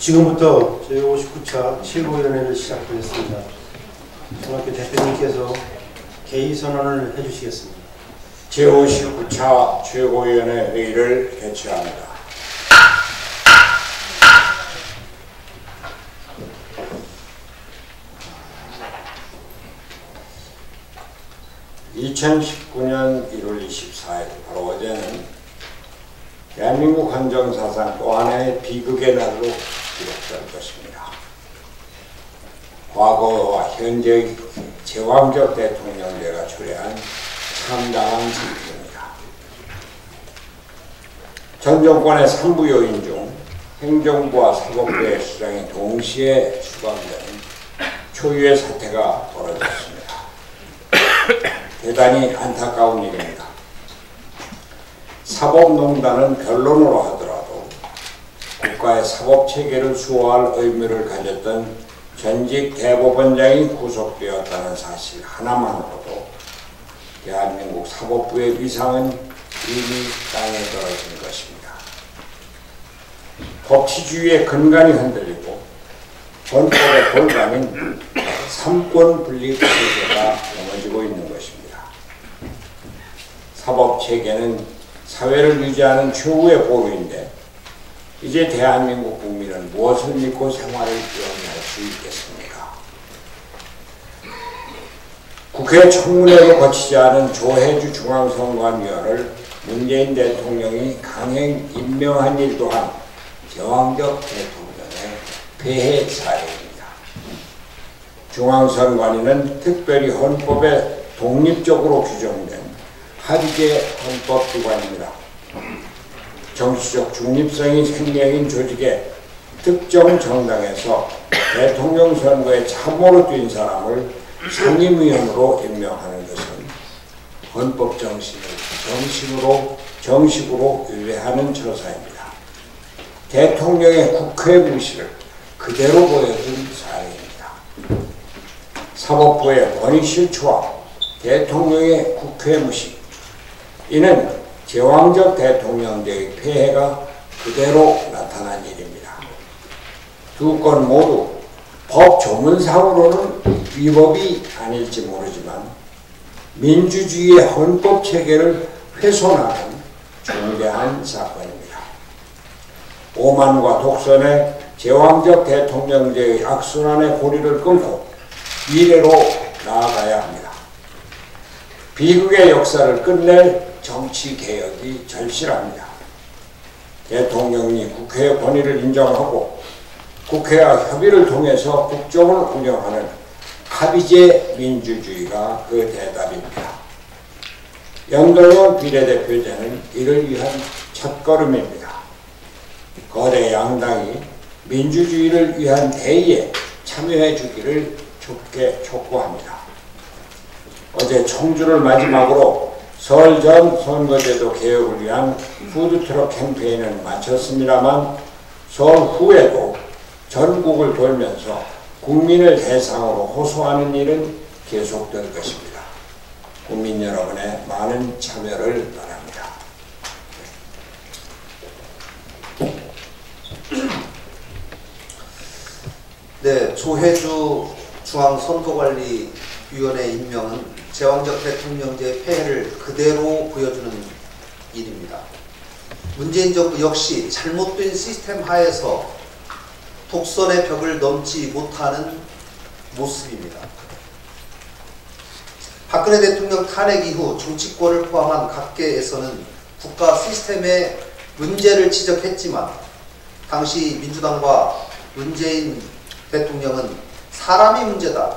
지금부터 제59차 최고위원회를 시작하겠습니다. 중학교 대표님께서 개의선언을 해주시겠습니다. 제59차 최고위원회 회의를 개최합니다. (2019년 1월 24일) 바로 어제는 대한민국 헌정사상 또 하나의 비극의 날로 기록될 것입니다. 과거와 현재의 제왕적 대통령제가 초래한 참담한 질투입니다. 전 정권의 3부 요인 중 행정부와 사법부의 수장이 동시에 수감되는 초유의 사태가 벌어졌습니다. 대단히 안타까운 일입니다. 사법농단은 변론으로 하더라도 국가의 사법체계를 수호할 의무를 가졌던 전직 대법원장이 구속되었다는 사실 하나만으로도 대한민국 사법부의 위상은 이미 땅에 떨어진 것입니다. 법치주의의 근간이 흔들리고 헌법의 골간인 삼권 분립 체제가 무너지고 있는 것입니다. 사법체계는 사회를 유지하는 최후의 보루인데 이제 대한민국 국민은 무엇을 믿고 생활을 영위할 수 있겠습니까? 국회 청문회로 거치지 않은 조혜주 중앙선관위원을 문재인 대통령이 강행 임명한 일 또한 제왕적 대통령의 폐해 사례입니다. 중앙선관위는 특별히 헌법에 독립적으로 규정된 하위계 헌법기관입니다. 정치적 중립성이 생명인 조직의 특정 정당에서 대통령 선거에 참모로 뛴 사람을 상임위원으로 임명하는 것은 헌법 정식으로 위배하는 처사입니다. 대통령의 국회 무시를 그대로 보여준 사례입니다. 사법부의 권위 실추와 대통령의 국회 무시, 이는 제왕적 대통령제의 폐해가 그대로 나타난 일입니다. 두 건 모두 법 조문상으로는 위법이 아닐지 모르지만 민주주의의 헌법 체계를 훼손하는 중대한 사건입니다. 오만과 독선의 제왕적 대통령제의 악순환의 고리를 끊고 미래로 나아가야 합니다. 비극의 역사를 끝낼 정치개혁이 절실합니다. 대통령이 국회의 권위를 인정하고 국회와 협의를 통해서 국정을 운영하는 합의제 민주주의가 그 대답입니다. 연동형 비례대표제는 이를 위한 첫걸음입니다. 거대 양당이 민주주의를 위한 대의에 참여해 주기를 좁게 촉구합니다. 어제 청주를 마지막으로 설 전 선거제도 개혁을 위한 푸드트럭 캠페인은 마쳤습니다만 설 후에도 전국을 돌면서 국민을 대상으로 호소하는 일은 계속될 것입니다. 국민 여러분의 많은 참여를 바랍니다. 네, 조혜주 중앙선거관리위원회 임명은 제왕적 대통령제의 폐해를 그대로 보여주는 일입니다. 문재인 정부 역시 잘못된 시스템 하에서 독선의 벽을 넘지 못하는 모습입니다. 박근혜 대통령 탄핵 이후 정치권을 포함한 각계에서는 국가 시스템의 문제를 지적했지만 당시 민주당과 문재인 대통령은 사람이 문제다.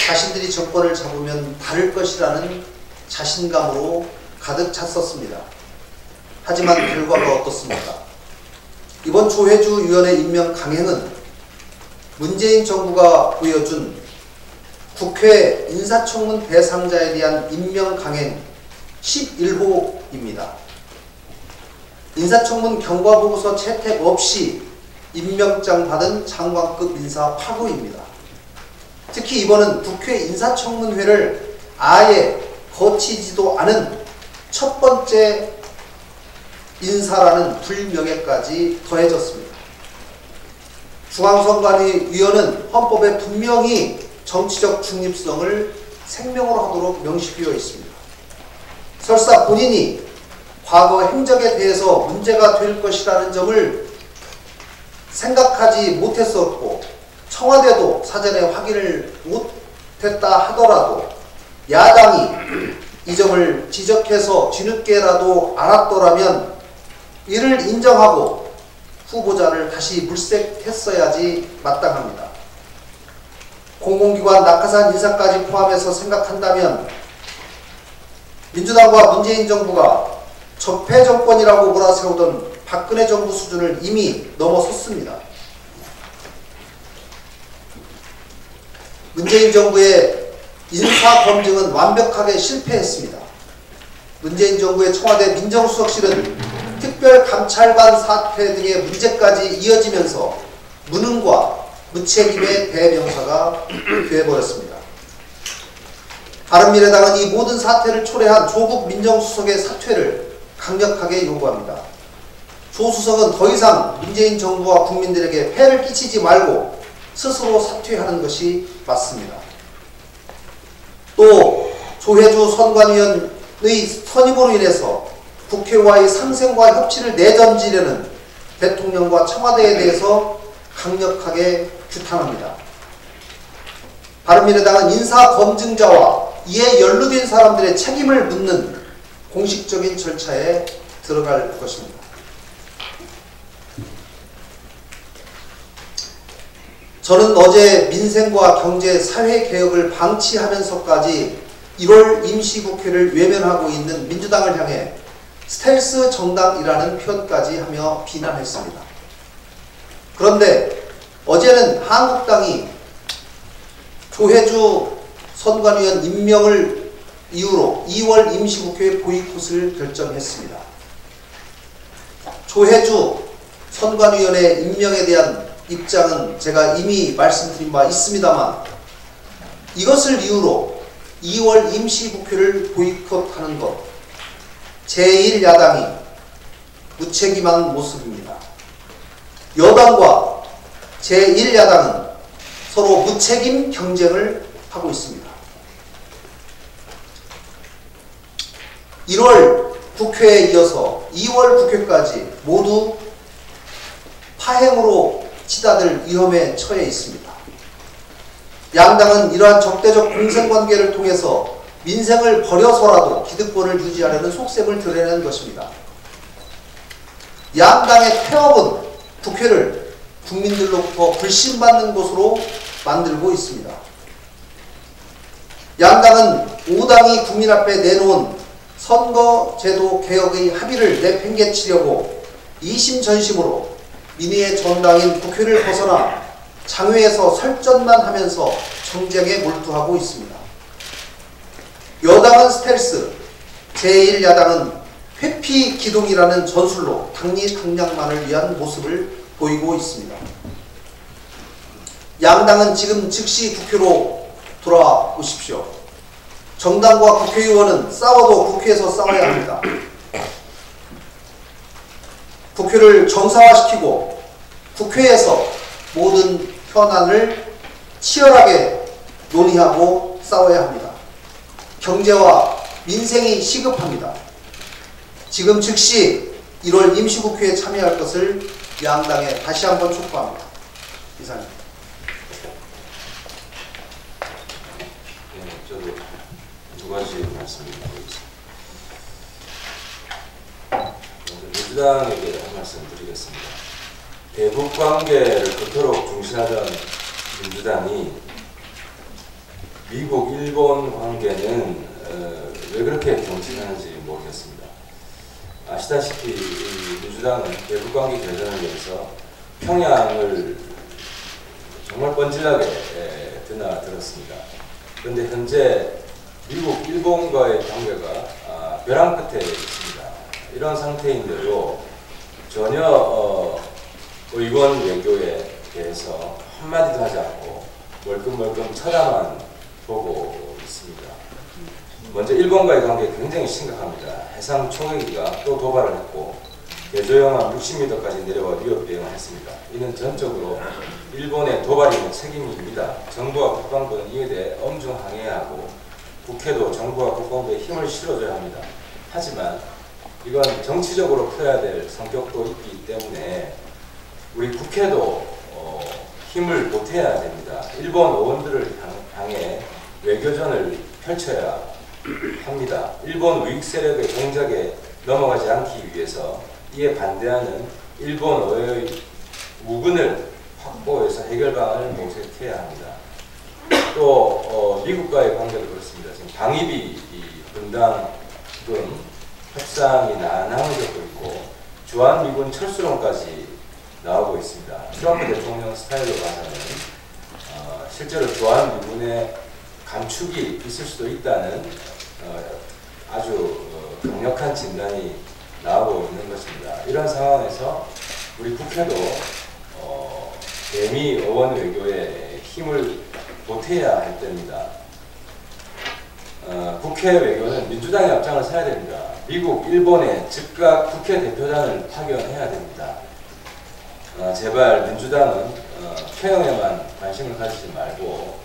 자신들이 정권을 잡으면 다를 것이라는 자신감으로 가득 찼었습니다. 하지만 결과가 어떻습니까? 이번 조혜주 위원회 임명 강행은 문재인 정부가 보여준 국회 인사청문 대상자에 대한 임명 강행 11호입니다. 인사청문 경과보고서 채택 없이 임명장 받은 장관급 인사 8호입니다. 특히 이번은 국회 인사청문회를 아예 거치지도 않은 첫 번째 인사라는 불명예까지 더해졌습니다. 중앙선관위원은 헌법에 분명히 정치적 중립성을 생명으로 하도록 명시되어 있습니다. 설사 본인이 과거 행적에 대해서 문제가 될 것이라는 점을 생각하지 못했었고 청와대도 사전에 확인을 못했다 하더라도 야당이 이 점을 지적해서 뒤늦게라도 알았더라면 이를 인정하고 후보자를 다시 물색했어야지 마땅합니다. 공공기관 낙하산 인사까지 포함해서 생각한다면 민주당과 문재인 정부가 적폐 정권이라고 몰아세우던 박근혜 정부 수준을 이미 넘어섰습니다. 문재인 정부의 인사 검증은 완벽하게 실패했습니다. 문재인 정부의 청와대 민정수석실은 특별감찰관 사퇴 등의 문제까지 이어지면서 무능과 무책임의 대명사가 되어버렸습니다. 바른미래당은 이 모든 사태를 초래한 조국 민정수석의 사퇴를 강력하게 요구합니다. 조 수석은 더 이상 문재인 정부와 국민들에게 폐를 끼치지 말고 스스로 사퇴하는 것이 맞습니다. 또 조혜주 선관위원의 선임으로 인해서 국회와의 상생과 협치를 내던지려는 대통령과 청와대에 대해서 강력하게 규탄합니다. 바른미래당은 인사검증자와 이에 연루된 사람들의 책임을 묻는 공식적인 절차에 들어갈 것입니다. 저는 어제 민생과 경제, 사회개혁을 방치하면서까지 1월 임시국회를 외면하고 있는 민주당을 향해 스텔스 정당이라는 표현까지 하며 비난했습니다. 그런데 어제는 한국당이 조혜주 선관위원 임명을 이유로 2월 임시국회 보이콧을 결정했습니다. 조혜주 선관위원의 임명에 대한 입장은 제가 이미 말씀드린 바 있습니다만 이것을 이유로 2월 임시국회를 보이콧하는 것 제1야당이 무책임한 모습입니다. 여당과 제1야당은 서로 무책임 경쟁을 하고 있습니다. 1월 국회에 이어서 2월 국회까지 모두 파행으로 치닫을 위험에 처해 있습니다. 양당은 이러한 적대적 공생관계를 통해서 민생을 버려서라도 기득권을 유지하려는 속셈을 드러내는 것입니다. 양당의 태업은 국회를 국민들로부터 불신받는 곳으로 만들고 있습니다. 양당은 5당이 국민 앞에 내놓은 선거제도 개혁의 합의를 내팽개치려고 이심전심으로 민의의 전당인 국회를 벗어나 장외에서 설전만 하면서 정쟁에 몰두하고 있습니다. 여당은 스텔스, 제1야당은 회피기동이라는 전술로 당리당략만을 위한 모습을 보이고 있습니다. 양당은 지금 즉시 국회로 돌아오십시오. 정당과 국회의원은 싸워도 국회에서 싸워야 합니다. 국회를 정상화시키고 국회에서 모든 현안을 치열하게 논의하고 싸워야 합니다. 경제와 민생이 시급합니다. 지금 즉시 1월 임시국회에 참여할 것을 양당에 다시 한번 촉구합니다. 이상입니다. 네, 저도 두 가지 말씀드리겠습니다. 먼저 민주당에게 한 말씀 드리겠습니다. 대북 관계를 그토록 중시하던 민주당이 미국, 일본 관계는 왜 그렇게 경직하는지 모르겠습니다. 아시다시피 민주당은 대북관계 개선을 위해서 평양을 정말 뻔질나게 드나들었습니다. 그런데 현재 미국, 일본과의 관계가 벼랑 끝에 있습니다. 이런 상태인데도 전혀 의원 외교에 대해서 한마디도 하지 않고 멀끔멀끔 쳐다만 보고 있습니다. 먼저 일본과의 관계 굉장히 심각합니다. 해상 초계기가 또 도발을 했고 대조영함 60m까지 내려와 위협 대응을 했습니다. 이는 전적으로 일본의 도발이면 책임입니다. 정부와 국방부는 이에 대해 엄중 항의해야 하고 국회도 정부와 국방부에 힘을 실어줘야 합니다. 하지만 이건 정치적으로 풀어야 될 성격도 있기 때문에 우리 국회도 힘을 보태야 됩니다. 일본 의원들을 향해 외교전을 펼쳐야 합니다. 일본 우익 세력의 공작에 넘어가지 않기 위해서 이에 반대하는 일본 의회의 우군을 확보해서 해결 방안을 모색해야 합니다. 또 미국과의 관계도 그렇습니다. 지금 방위비 분담금 협상이 난항을 겪고 있고 주한미군 철수론까지 나오고 있습니다. 트럼프 대통령 스타일로 봐서는 실제로 주한미군의 감축이 있을 수도 있다는 아주 강력한 진단이 나오고 있는 것입니다. 이런 상황에서 우리 국회도 대미 의원 외교에 힘을 보태야 할 때입니다. 국회 외교는 민주당의 앞장을 서야 됩니다. 미국, 일본에 즉각 국회 대표단을 파견해야 됩니다. 제발 민주당은 평양에만 관심을 가지지 말고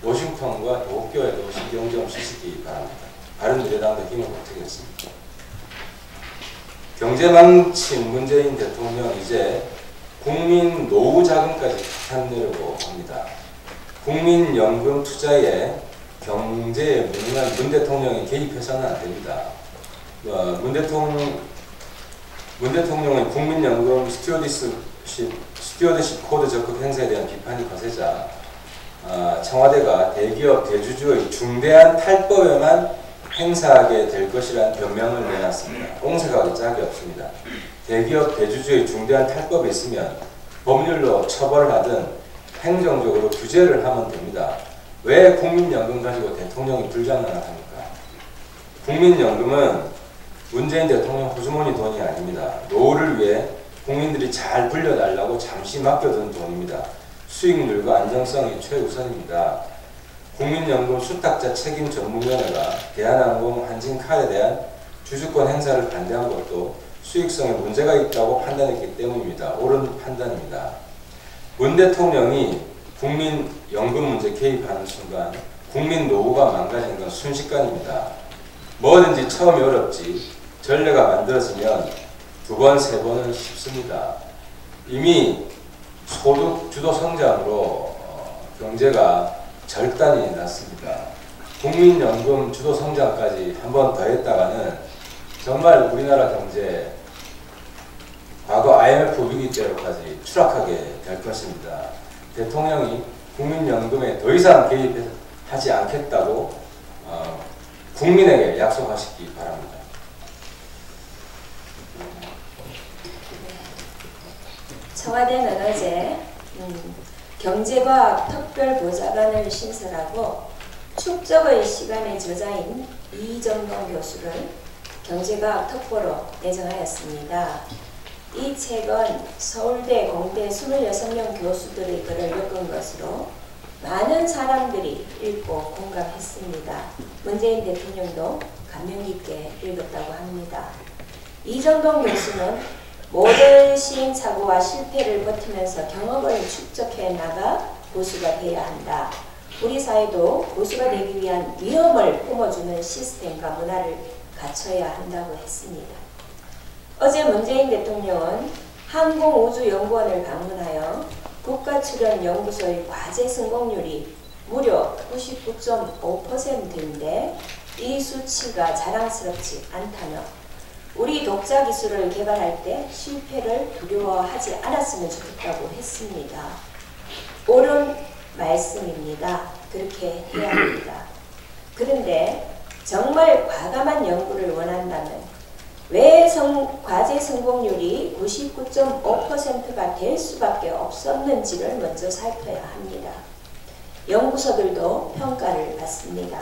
워싱턴과 도쿄에도 신경 좀 쓰시기 바랍니다. 바른미래당도 힘을 보태겠습니다. 경제망친 문재인 대통령 이제 국민 노후 자금까지 탐내려고 합니다. 국민연금 투자에 경제에 무능한 문 대통령이 개입해서는 안 됩니다. 문 대통령의 국민연금 스튜어드십 코드 적극 행사에 대한 비판이 거세자 청와대가 대기업 대주주의 중대한 탈법에만 행사하게 될 것이라는 변명을 내놨습니다. 옹색하기 짝이 없습니다. 대기업 대주주의 중대한 탈법이 있으면 법률로 처벌을 하든 행정적으로 규제를 하면 됩니다. 왜 국민연금 가지고 대통령이 불장난을 합니까? 국민연금은 문재인 대통령 호주머니 돈이 아닙니다. 노후를 위해 국민들이 잘 불려달라고 잠시 맡겨둔 돈입니다. 수익률과 안정성이 최우선입니다. 국민연금 수탁자 책임 전문위원회가 대한항공 한진칼에 대한 주주권 행사를 반대한 것도 수익성에 문제가 있다고 판단했기 때문입니다. 옳은 판단입니다. 문 대통령이 국민연금 문제 개입하는 순간 국민 노후가 망가지는 건 순식간입니다. 뭐든지 처음이 어렵지 전례가 만들어지면 두 번, 세 번은 쉽습니다. 이미 소득 주도 성장으로 경제가 절단이 났습니다. 국민연금 주도 성장까지 한 번 더 했다가는 정말 우리나라 경제 과거 IMF 위기 때로까지 추락하게 될 것입니다. 대통령이 국민연금에 더 이상 개입하지 않겠다고 국민에게 약속하시기 바랍니다. 청와대는 어제 경제과학 특별보좌관을 신설하고 축적의 시간의 저자인 이정동 교수를 경제과학 특보로 내정하였습니다. 이 책은 서울대, 공대 26명 교수들의 글을 엮은 것으로 많은 사람들이 읽고 공감했습니다. 문재인 대통령도 감명 깊게 읽었다고 합니다. 이정동 교수는 모든 시행착오와 실패를 버티면서 경험을 축적해 나가 고수가 되어야 한다. 우리 사회도 고수가 되기 위한 위험을 품어주는 시스템과 문화를 갖춰야 한다고 했습니다. 어제 문재인 대통령은 항공우주연구원을 방문하여 국가출연연구소의 과제 성공률이 무려 99.5%인데 이 수치가 자랑스럽지 않다며 우리 독자 기술을 개발할 때 실패를 두려워하지 않았으면 좋겠다고 했습니다. 옳은 말씀입니다. 그렇게 해야 합니다. 그런데 정말 과감한 연구를 원한다면 왜 과제 성공률이 99.5%가 될 수밖에 없었는지를 먼저 살펴야 합니다. 연구소들도 평가를 받습니다.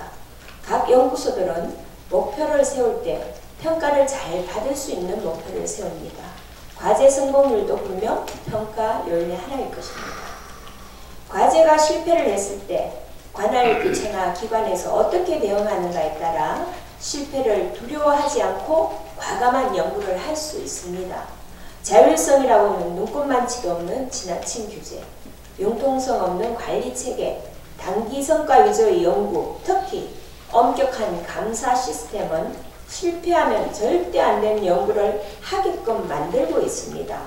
각 연구소들은 목표를 세울 때 평가를 잘 받을 수 있는 목표를 세웁니다. 과제 성공률도 분명 평가 요인의 하나일 것입니다. 과제가 실패를 했을 때 관할 부처나 기관에서 어떻게 대응하는가에 따라 실패를 두려워하지 않고 과감한 연구를 할 수 있습니다. 자율성이라고는 눈꽃만치도 없는 지나친 규제, 융통성 없는 관리체계, 단기 성과 위주의 연구, 특히 엄격한 감사 시스템은 실패하면 절대 안 되는 연구를 하게끔 만들고 있습니다.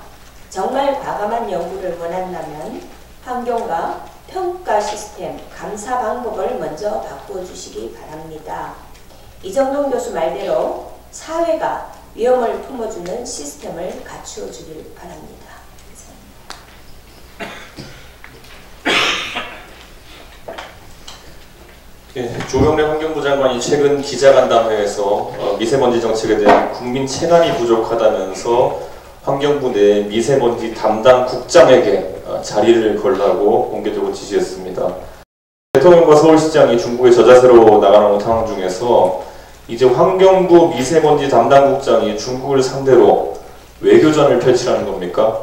정말 과감한 연구를 원한다면 환경과 평가 시스템, 감사 방법을 먼저 바꿔주시기 바랍니다. 이정동 교수 말대로 사회가 위험을 품어주는 시스템을 갖추어 주길 바랍니다. 조명래 환경부 장관이 최근 기자간담회에서 미세먼지 정책에 대한 국민 체감이 부족하다면서 환경부 내 미세먼지 담당 국장에게 자리를 걸라고 공개적으로 지시했습니다. 대통령과 서울시장이 중국의 저자세로 나가는 상황 중에서 이제 환경부 미세먼지 담당 국장이 중국을 상대로 외교전을 펼치라는 겁니까?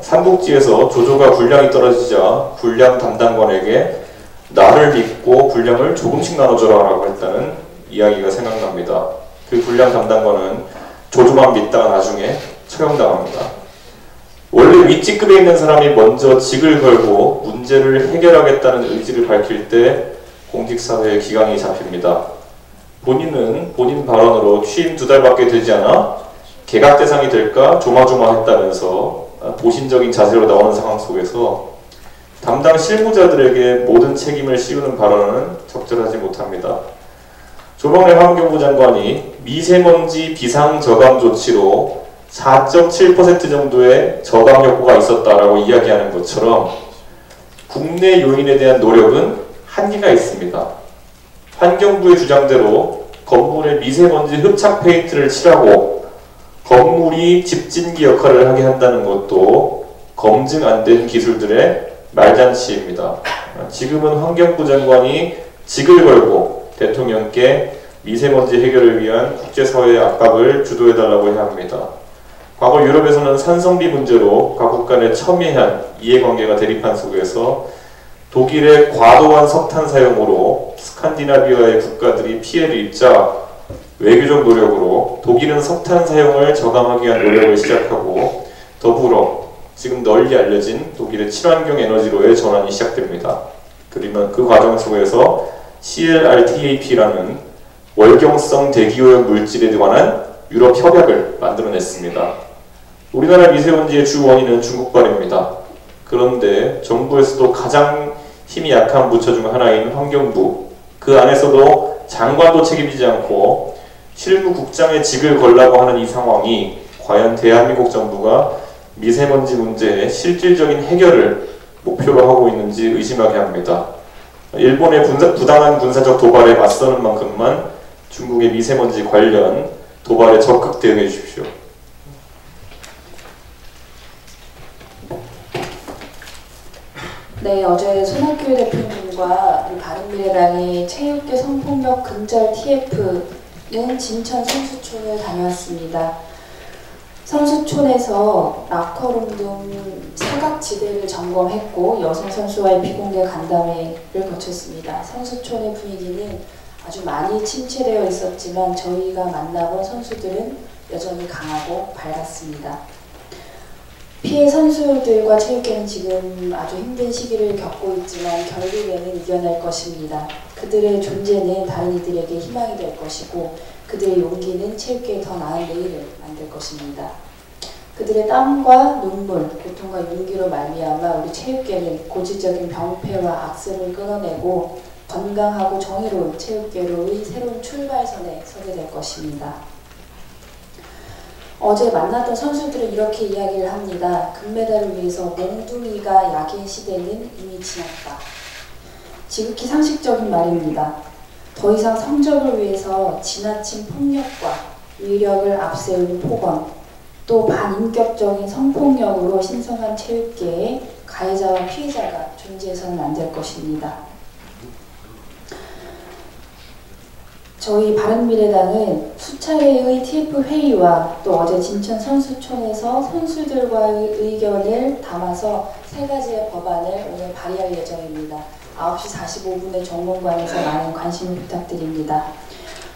삼국지에서 조조가 분량이 떨어지자 분량 담당관에게 나를 믿고 분량을 조금씩 나눠줘라 라고 했다는 이야기가 생각납니다. 그 분량 담당관은 조조만 믿다가 나중에 처형당합니다. 원래 윗직급에 있는 사람이 먼저 직을 걸고 문제를 해결하겠다는 의지를 밝힐 때 공직사회의 기강이 잡힙니다. 본인은 본인 발언으로 취임 2달밖에 되지 않아 개각 대상이 될까 조마조마했다면서 보신적인 자세로 나오는 상황 속에서 담당 실무자들에게 모든 책임을 씌우는 발언은 적절하지 못합니다. 조명래 환경부 장관이 미세먼지 비상 저감 조치로 4.7% 정도의 저감 효과가 있었다라고 이야기하는 것처럼 국내 요인에 대한 노력은 한계가 있습니다. 환경부의 주장대로 건물에 미세먼지 흡착 페인트를 칠하고 건물이 집진기 역할을 하게 한다는 것도 검증 안 된 기술들의 말잔치입니다. 지금은 환경부 장관이 직을 걸고 대통령께 미세먼지 해결을 위한 국제사회의 압박을 주도해달라고 해야 합니다. 과거 유럽에서는 산성비 문제로 각국 간의 첨예한 이해관계가 대립한 속에서 독일의 과도한 석탄 사용으로 스칸디나비아의 국가들이 피해를 입자 외교적 노력으로 독일은 석탄 사용을 저감하기 위한 노력을 시작하고 더불어 지금 널리 알려진 독일의 친환경 에너지로의 전환이 시작됩니다. 그러면 그 과정 속에서 CLRTAP라는 월경성 대기오염 물질에 관한 유럽 협약을 만들어냈습니다. 우리나라 미세먼지의 주 원인은 중국발입니다. 그런데 정부에서도 가장 힘이 약한 부처 중 하나인 환경부, 그 안에서도 장관도 책임지지 않고 실무국장의 직을 걸라고 하는 이 상황이 과연 대한민국 정부가 미세먼지 문제의 실질적인 해결을 목표로 하고 있는지 의심하게 합니다. 일본의 부당한 군사적 도발에 맞서는 만큼만 중국의 미세먼지 관련 도발에 적극 대응해 주십시오. 네, 어제 손학규 대표님과 바른미래당의 체육계 성폭력 근절 TF는 진천 선수촌을 다녀왔습니다. 선수촌에서 락커룸 등 사각지대를 점검했고 여성 선수와의 비공개 간담회를 거쳤습니다. 선수촌의 분위기는 아주 많이 침체되어 있었지만 저희가 만나본 선수들은 여전히 강하고 밝았습니다. 피해 선수들과 체육계는 지금 아주 힘든 시기를 겪고 있지만 결국에는 이겨낼 것입니다. 그들의 존재는 다른 이들에게 희망이 될 것이고 그들의 용기는 체육계에 더 나은 내일을 만들 것입니다. 그들의 땀과 눈물, 고통과 용기로 말미암아 우리 체육계는 고질적인 병폐와 악습을 끊어내고 건강하고 정의로운 체육계로의 새로운 출발선에 서게 될 것입니다. 어제 만났던 선수들은 이렇게 이야기를 합니다. 금메달을 위해서 몽둥이가 약인 시대는 이미 지났다. 지극히 상식적인 말입니다. 더 이상 성적을 위해서 지나친 폭력과 위력을 앞세우는 폭언, 또 반인격적인 성폭력으로 신성한 체육계에 가해자와 피해자가 존재해서는 안 될 것입니다. 저희 바른미래당은 수차례의 TF 회의와 또 어제 진천 선수촌에서 선수들과의 의견을 담아서 3가지의 법안을 오늘 발의할 예정입니다. 9시 45분에 정문관에서 많은 관심을 부탁드립니다.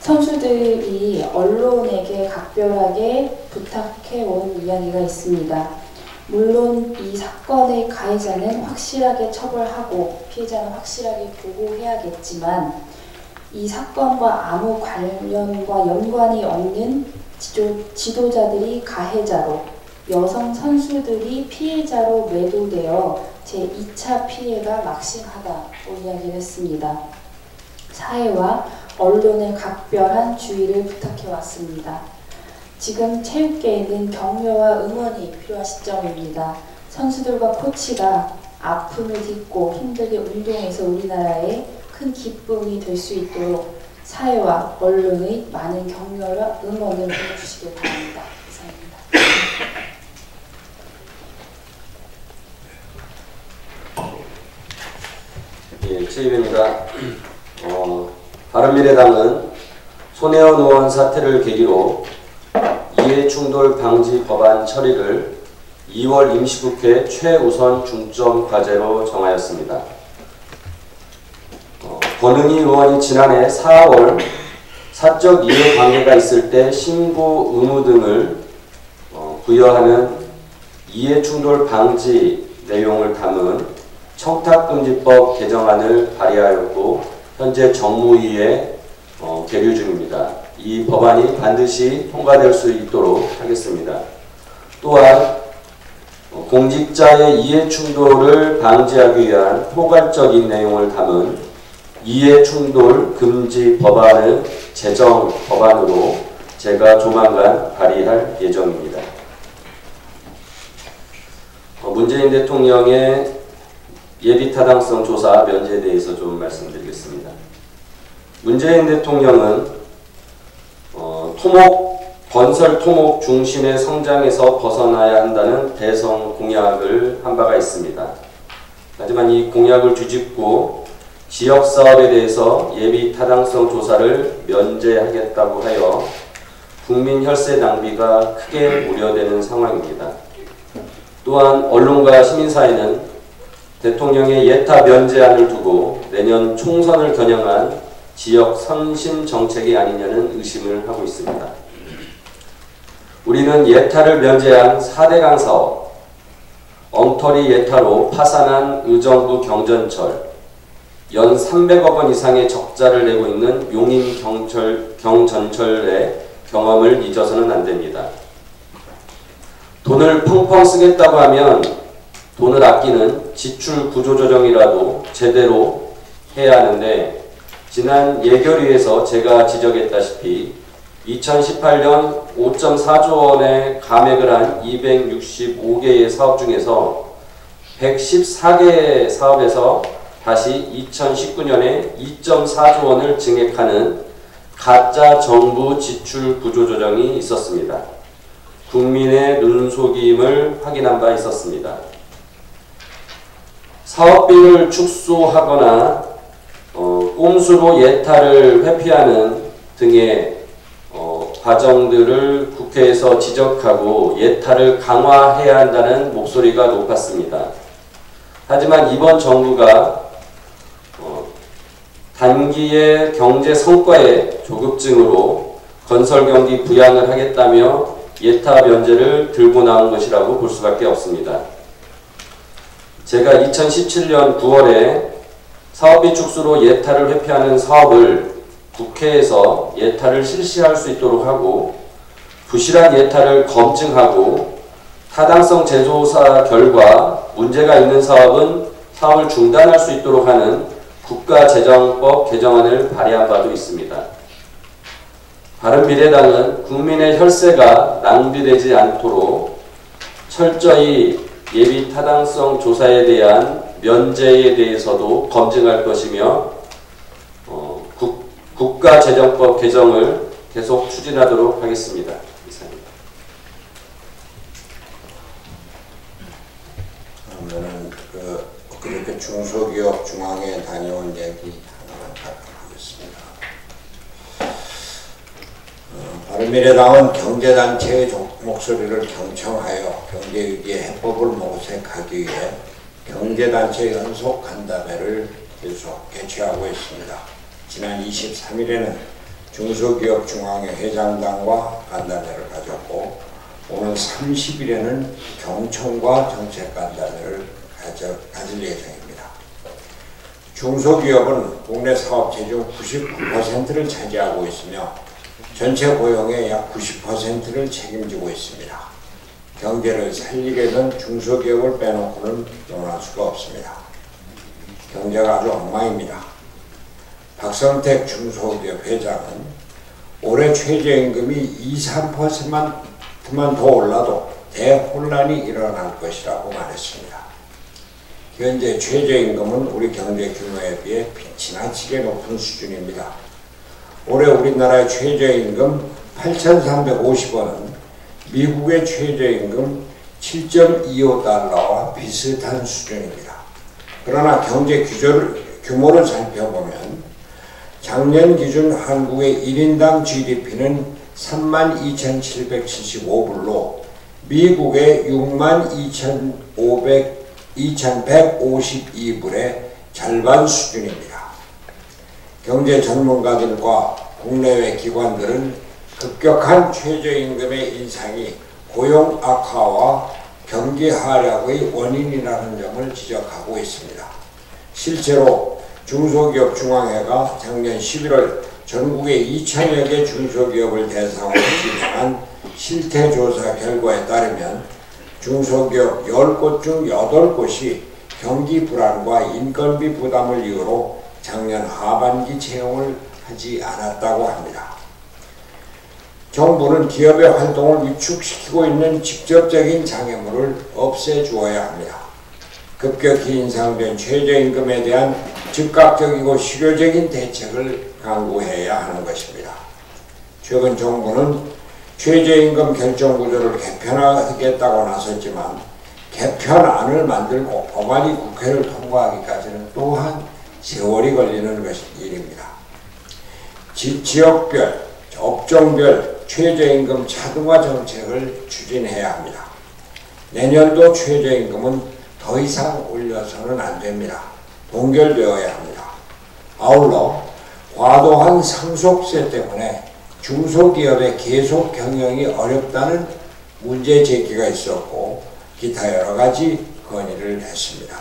선수들이 언론에게 각별하게 부탁해온 이야기가 있습니다. 물론 이 사건의 가해자는 확실하게 처벌하고 피해자는 확실하게 보호해야겠지만 이 사건과 아무 관련과 연관이 없는 지도자들이 가해자로, 여성 선수들이 피해자로 매도되어 제2차 피해가 막심하다고 이야기를 했습니다. 사회와 언론의 각별한 주의를 부탁해왔습니다. 지금 체육계에는 격려와 응원이 필요한 시점입니다. 선수들과 코치가 아픔을 딛고 힘들게 운동해서 우리나라에 큰 기쁨이 될 수 있도록 사회와 언론의 많은 격려와 응원을 보내주시길 바랍니다. 이상입니다. 예, 최의원입니다. 바른미래당은 손혜원 의원 사태를 계기로 이해충돌 방지 법안 처리를 2월 임시국회 최우선 중점 과제로 정하였습니다. 권은희 의원이 지난해 4월 사적 이해관계가 있을 때 신고 의무 등을 부여하는 이해충돌 방지 내용을 담은 청탁금지법 개정안을 발의하였고 현재 정무위에 계류 중입니다. 이 법안이 반드시 통과될 수 있도록 하겠습니다. 또한 공직자의 이해충돌을 방지하기 위한 포괄적인 내용을 담은 이해충돌 금지 법안을 제정 법안으로 제가 조만간 발의할 예정입니다. 문재인 대통령의 예비타당성 조사 면제에 대해서 좀 말씀드리겠습니다. 문재인 대통령은 건설 토목 중심의 성장에서 벗어나야 한다는 대선 공약을 한 바가 있습니다. 하지만 이 공약을 뒤집고 지역사업에 대해서 예비타당성 조사를 면제하겠다고 하여 국민 혈세 낭비가 크게 우려되는 상황입니다. 또한 언론과 시민사회는 대통령의 예타 면제안을 두고 내년 총선을 겨냥한 지역 선심 정책이 아니냐는 의심을 하고 있습니다. 우리는 예타를 면제한 4대강 사업, 엉터리 예타로 파산한 의정부 경전철, 연 300억 원 이상의 적자를 내고 있는 용인 경전철의 경험을 잊어서는 안 됩니다. 돈을 펑펑 쓰겠다고 하면 돈을 아끼는 지출 구조조정이라도 제대로 해야 하는데 지난 예결위에서 제가 지적했다시피 2018년 5.4조 원의 감액을 한 265개의 사업 중에서 114개의 사업에서 다시 2019년에 2.4조 원을 증액하는 가짜 정부 지출 구조조정이 있었습니다. 국민의 눈속임을 확인한 바 있었습니다. 사업비를 축소하거나 꼼수로 예타를 회피하는 등의 과정들을 국회에서 지적하고 예타를 강화해야 한다는 목소리가 높았습니다. 하지만 이번 정부가 단기의 경제 성과의 조급증으로 건설경기 부양을 하겠다며 예타 면제를 들고 나온 것이라고 볼 수밖에 없습니다. 제가 2017년 9월에 사업비 축소로 예타를 회피하는 사업을 국회에서 예타를 실시할 수 있도록 하고 부실한 예타를 검증하고 타당성 재조사 결과 문제가 있는 사업은 사업을 중단할 수 있도록 하는 국가재정법 개정안을 발의한 바도 있습니다. 바른미래당은 국민의 혈세가 낭비되지 않도록 철저히 예비 타당성 조사에 대한 면제에 대해서도 검증할 것이며 국가재정법 개정을 계속 추진하도록 하겠습니다. 이상입니다. 그러면은 그렇게 중소기업 중앙회 다녀온 얘기 하나만 하겠습니다. 바른미래당은 경제단체의 목소리를 경청하여 경제위기의 해법을 모색하기 위해 경제단체 연속 간담회를 계속 개최하고 있습니다. 지난 23일에는 중소기업 중앙회 회장단과 간담회를 가졌고 오늘 30일에는 경청과 정책 간담회를 가질 예정입니다. 중소기업은 국내 사업체 중 99%를 차지하고 있으며 전체 고용의 약 90%를 책임지고 있습니다. 경제를 살리려면 중소기업을 빼놓고는 논할 수가 없습니다. 경제가 아주 엉망입니다. 박성택 중소기업 회장은 올해 최저임금이 2~3%만 더 올라도 대혼란이 일어날 것이라고 말했습니다. 현재 최저임금은 우리 경제 규모에 비해 지나치게 높은 수준입니다. 올해 우리나라의 최저임금 8,350원은 미국의 최저임금 7.25달러와 비슷한 수준입니다. 그러나 경제 규모를 살펴보면 작년 기준 한국의 1인당 GDP는 32,775불로 미국의 62,152불의 절반 수준입니다. 경제 전문가들과 국내외 기관들은 급격한 최저임금의 인상이 고용 악화와 경기 하락의 원인이라는 점을 지적하고 있습니다. 실제로 중소기업 중앙회가 작년 11월 전국의 2,000여 개 중소기업을 대상으로 진행한 실태조사 결과에 따르면 중소기업 10곳 중 8곳이 경기 불안과 인건비 부담을 이유로 작년 하반기 채용을 하지 않았다고 합니다. 정부는 기업의 활동을 위축시키고 있는 직접적인 장애물을 없애주어야 합니다. 급격히 인상된 최저임금에 대한 즉각적이고 실효적인 대책을 강구해야 하는 것입니다. 최근 정부는 최저임금 결정구조를 개편하겠다고 나섰지만 개편안을 만들고 법안이 국회를 통과하기까지는 또한 세월이 걸리는 일입니다. 지역별, 업종별 최저임금 차등화 정책을 추진해야 합니다. 내년도 최저임금은 더 이상 올려서는 안 됩니다. 동결되어야 합니다. 아울러 과도한 상속세 때문에 중소기업의 계속 경영이 어렵다는 문제 제기가 있었고 기타 여러 가지 건의를 했습니다.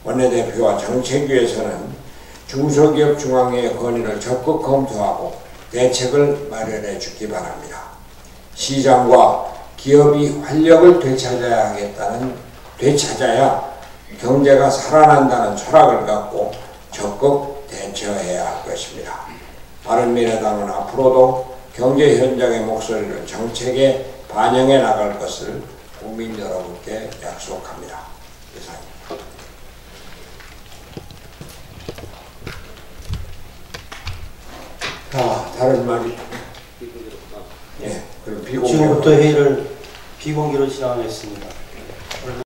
원내대표와 정책위에서는 중소기업 중앙회의 건의를 적극 검토하고 대책을 마련해 주기 바랍니다. 시장과 기업이 활력을 되찾아야 경제가 살아난다는 철학을 갖고 적극 대처해야 할 것입니다. 바른미래당은 앞으로도 경제 현장의 목소리를 정책에 반영해 나갈 것을 국민 여러분께 약속합니다. 이상입니다. 다른 말이? 예, 그럼 지금부터 회의를 비공개로 진행하겠습니다.